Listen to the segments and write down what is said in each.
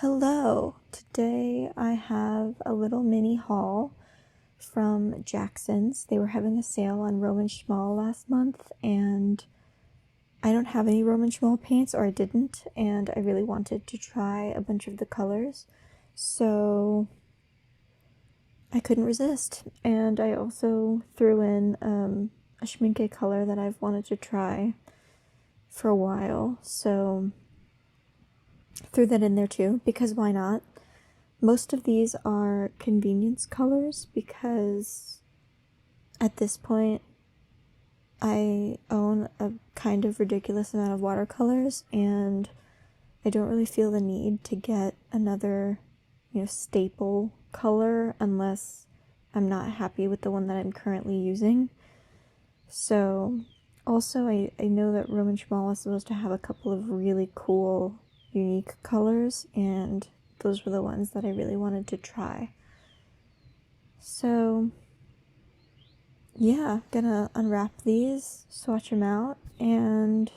Hello! Today I have a little mini haul from Jackson's. They were having a sale on Roman Szmal last month, and I don't have any Roman Szmal paints, or I didn't, and I really wanted to try a bunch of the colors, so I couldn't resist. And I also threw in a Shmincke color that I've wanted to try for a while, so threw that in there too, because why not? Most of these are convenience colors because at this point I own a kind of ridiculous amount of watercolors and I don't really feel the need to get another, staple color unless I'm not happy with the one that I'm currently using. So also I know that Roman Szmal is supposed to have a couple of really cool unique colors, and those were the ones that I really wanted to try. So yeah, gonna unwrap these, swatch them out, and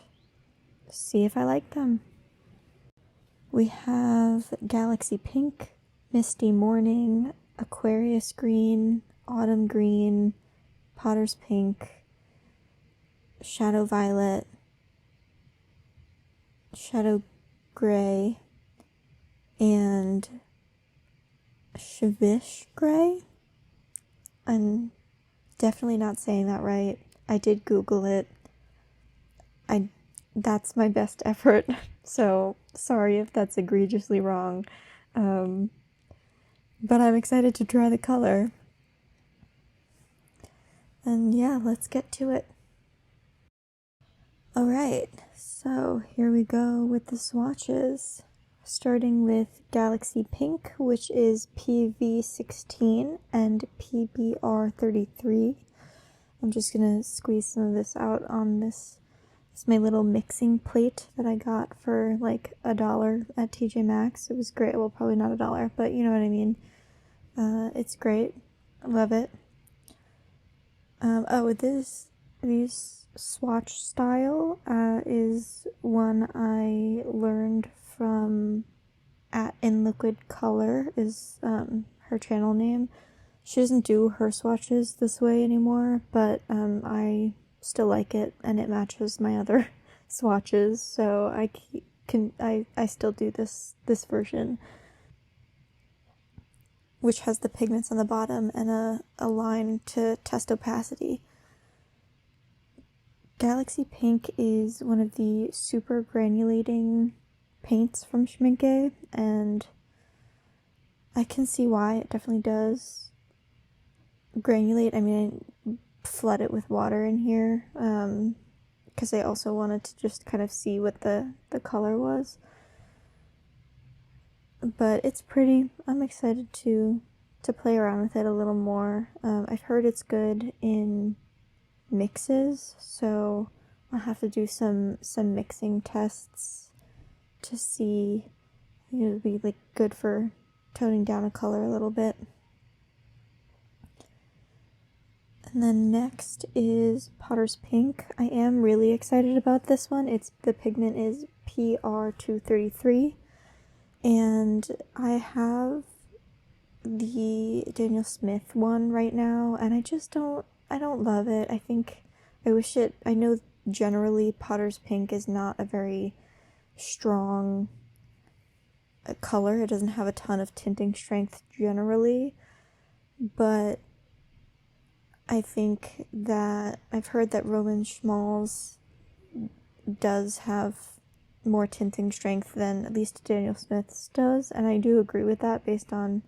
see if I like them. We have Galaxy Pink, Misty Morning, Aquarius Green, Autumn Green, Potter's Pink, Shadow Violet, Shadow Gray, and Shavish Gray. I'm definitely not saying that right. I did Google it. That's my best effort, so sorry if that's egregiously wrong. But I'm excited to try the color. And yeah, let's get to it. Alright, so here we go with the swatches. Starting with Galaxy Pink, which is PV16 and PBR33. I'm just gonna squeeze some of this out on this. It's my little mixing plate that I got for like $1 at TJ Maxx. It was great. Well, probably not $1, but you know what I mean. It's great. I love it. These swatch style is one I learned from In Liquid Color is her channel name. She doesn't do her swatches this way anymore, but I still like it, and it matches my other swatches, so I still do this version, which has the pigments on the bottom and a line to test opacity. Galaxy Pink is one of the super granulating paints from Szmincke, and I can see why. It definitely does granulate. I mean, I flood it with water in here because I also wanted to just kind of see what the color was. But it's pretty. I'm excited to play around with it a little more. I've heard it's good in mixes, so I'll have to do some mixing tests to see. I think it would be like good for toning down a color a little bit. And then next is Potter's Pink. I am really excited about this one. The pigment is PR233, and I have the Daniel Smith one right now, and I don't love it. I know generally Potter's Pink is not a very strong color. It doesn't have a ton of tinting strength generally, but I think that I've heard that Roman Szmal's does have more tinting strength than at least Daniel Smith's does, and I do agree with that based on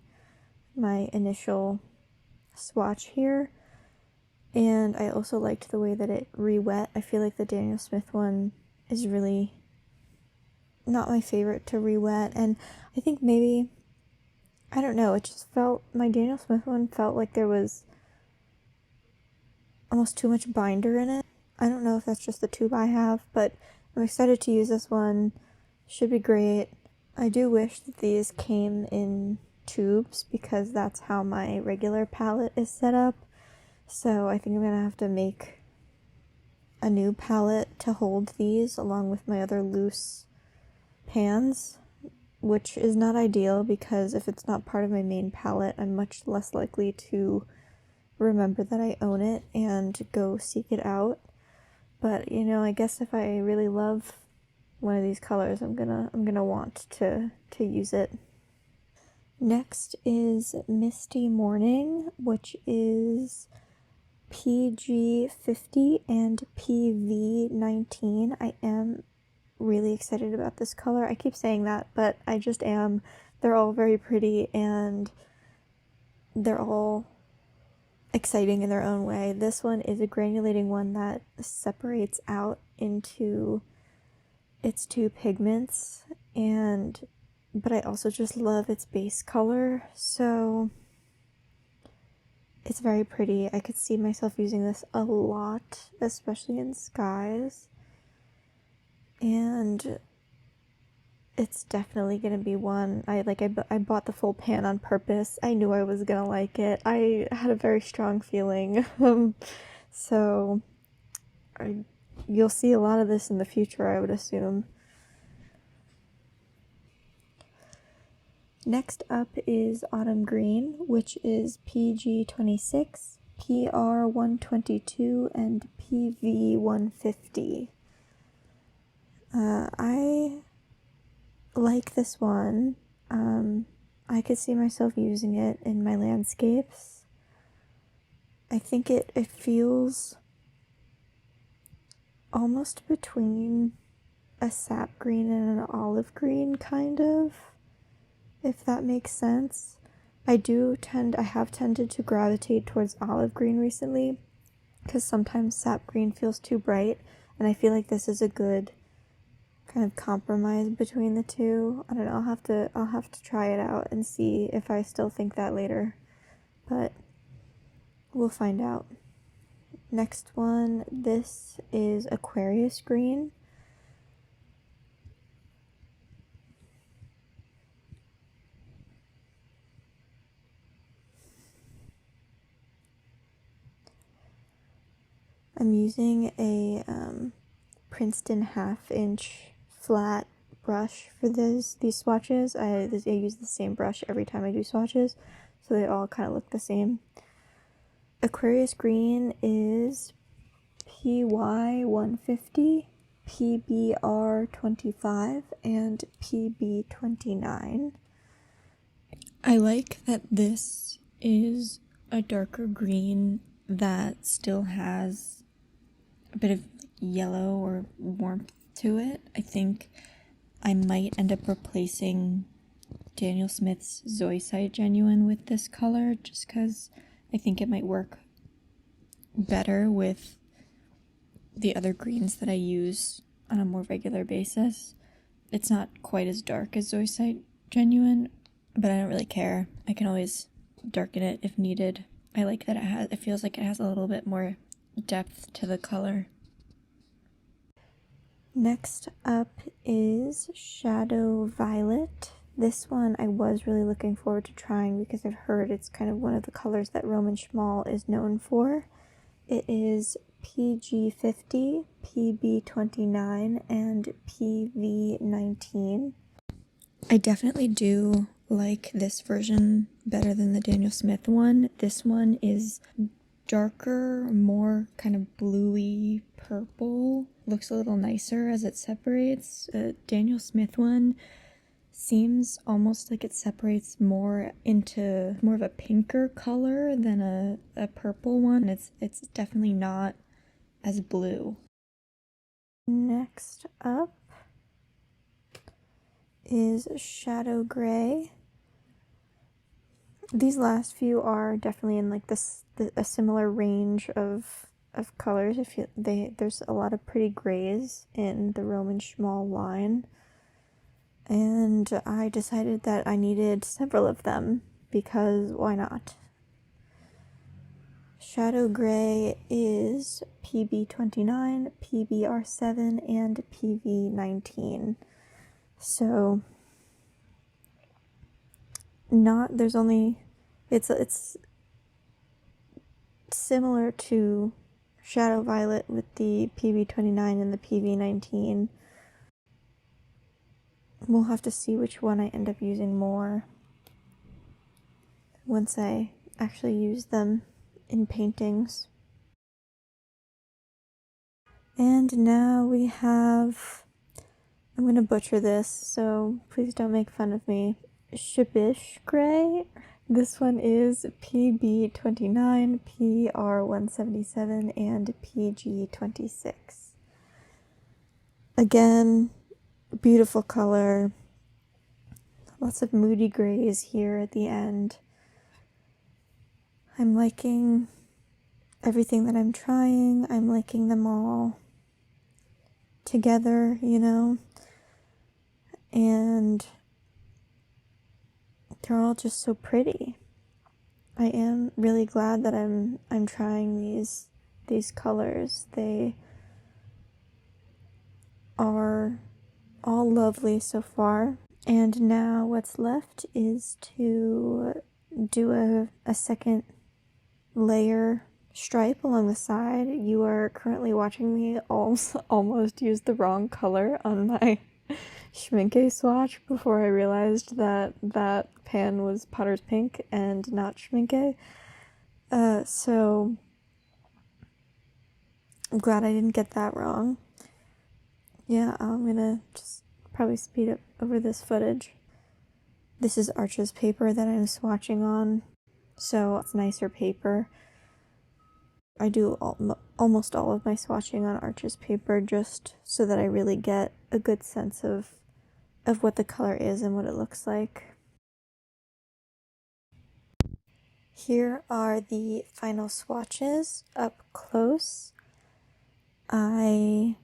my initial swatch here. And I also liked the way that it re-wet. I feel like the Daniel Smith one is really not my favorite to re-wet, and I think maybe, I don't know, it just felt, my Daniel Smith one felt like there was almost too much binder in it. I don't know if that's just the tube I have, but I'm excited to use this one. Should be great. I do wish that these came in tubes because that's how my regular palette is set up. So I think I'm gonna have to make a new palette to hold these along with my other loose pans, which is not ideal because if it's not part of my main palette, I'm much less likely to remember that I own it and go seek it out. But you know, I guess if I really love one of these colors, I'm gonna want to use it. Next is Misty Morning, which is PG50 and PV19. I am really excited about this color. I keep saying that, but I just am. They're all very pretty and they're all exciting in their own way. This one is a granulating one that separates out into its two pigments, but I also just love its base color, so it's very pretty. I could see myself using this a lot, especially in skies, and it's definitely gonna be one. I bought the full pan on purpose. I knew I was gonna like it. I had a very strong feeling. So you'll see a lot of this in the future, I would assume. Next up is Autumn Green, which is PG26, PR122, and PV150. I like this one. I could see myself using it in my landscapes. I think it feels almost between a sap green and an olive green, kind of, if that makes sense. I have tended to gravitate towards olive green recently, because sometimes sap green feels too bright, and I feel like this is a good kind of compromise between the two. I don't know, I'll have to try it out and see if I still think that later, but we'll find out. Next one, this is Aquarius Green. I'm using a Princeton 1/2 inch flat brush for these swatches. I use the same brush every time I do swatches, so they all kind of look the same. Aquarius Green is PY150, PBR25, and PB29. I like that this is a darker green that still has a bit of yellow or warmth to it. I think I might end up replacing Daniel Smith's Zoisite Genuine with this color, just because I think it might work better with the other greens that I use on a more regular basis. It's not quite as dark as Zoisite Genuine, but I don't really care. I can always darken it if needed. I like that it feels like it has a little bit more depth to the color. Next up is Shadow Violet. This one I was really looking forward to trying because I've heard it's kind of one of the colors that Roman Szmal is known for. It is PG50, PB29, and PV19. I definitely do like this version better than the Daniel Smith one. This one is darker, more kind of bluey purple. Looks a little nicer as it separates. Daniel Smith one seems almost like it separates more into more of a pinker color than a purple one. It's definitely not as blue. Next up is Shadow Gray. These last few are definitely in like a similar range of colors. There's a lot of pretty grays in the Roman Szmal line, and I decided that I needed several of them because why not? Shadow Gray is PB29, PBR7, and PV19. So it's similar to Shadow Violet with the PB29 and the PV19. we'll have to see which one I end up using more once I actually use them in paintings. And now we have, I'm going to butcher this, so please don't make fun of me, Shmincke. This one is PB29, PR177, and PG26. Again, beautiful color. Lots of moody grays here at the end. I'm liking everything that I'm trying. I'm liking them all together, you know, and they're all just so pretty. I am really glad that I'm trying these colors. They are all lovely so far. And now what's left is to do a second layer stripe along the side. You are currently watching me almost use the wrong color on my Szmincke swatch before I realized that that pan was Potter's Pink and not Szmincke. So I'm glad I didn't get that wrong. Yeah, I'm gonna just probably speed up over this footage. This is Arches paper that I'm swatching on, so it's nicer paper. I do almost all of my swatching on Arches paper just so that I really get a good sense of what the color is and what it looks like. Here are the final swatches up close. I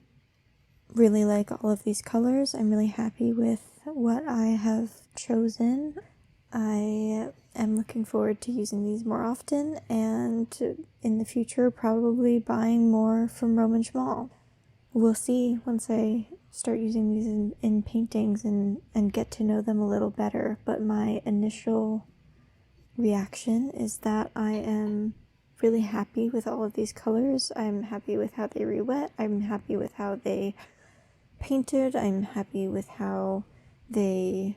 really like all of these colors. I'm really happy with what I have chosen. I am looking forward to using these more often, and in the future probably buying more from Roman Szmal. We'll see once I start using these in paintings and get to know them a little better, but my initial reaction is that I am really happy with all of these colors. I'm happy with how they re-wet. I'm happy with how they painted. I'm happy with how they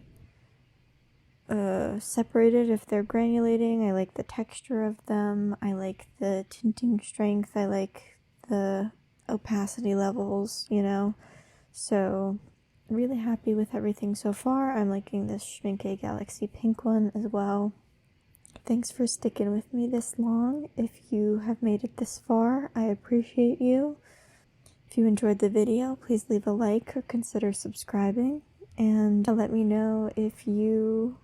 separated if they're granulating. I like the texture of them. I like the tinting strength. I like the opacity levels, you know. So really happy with everything so far. I'm liking this Szmincke Galaxy Pink one as well. Thanks for sticking with me this long. If you have made it this far, I appreciate you. If you enjoyed the video, please leave a like or consider subscribing, and let me know if you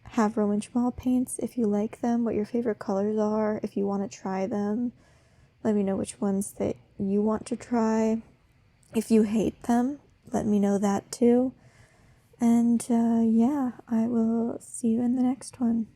have Roman Szmal paints, if you like them, what your favorite colors are, if you want to try them. Let me know which ones that you want to try. If you hate them, let me know that too. And yeah, I will see you in the next one.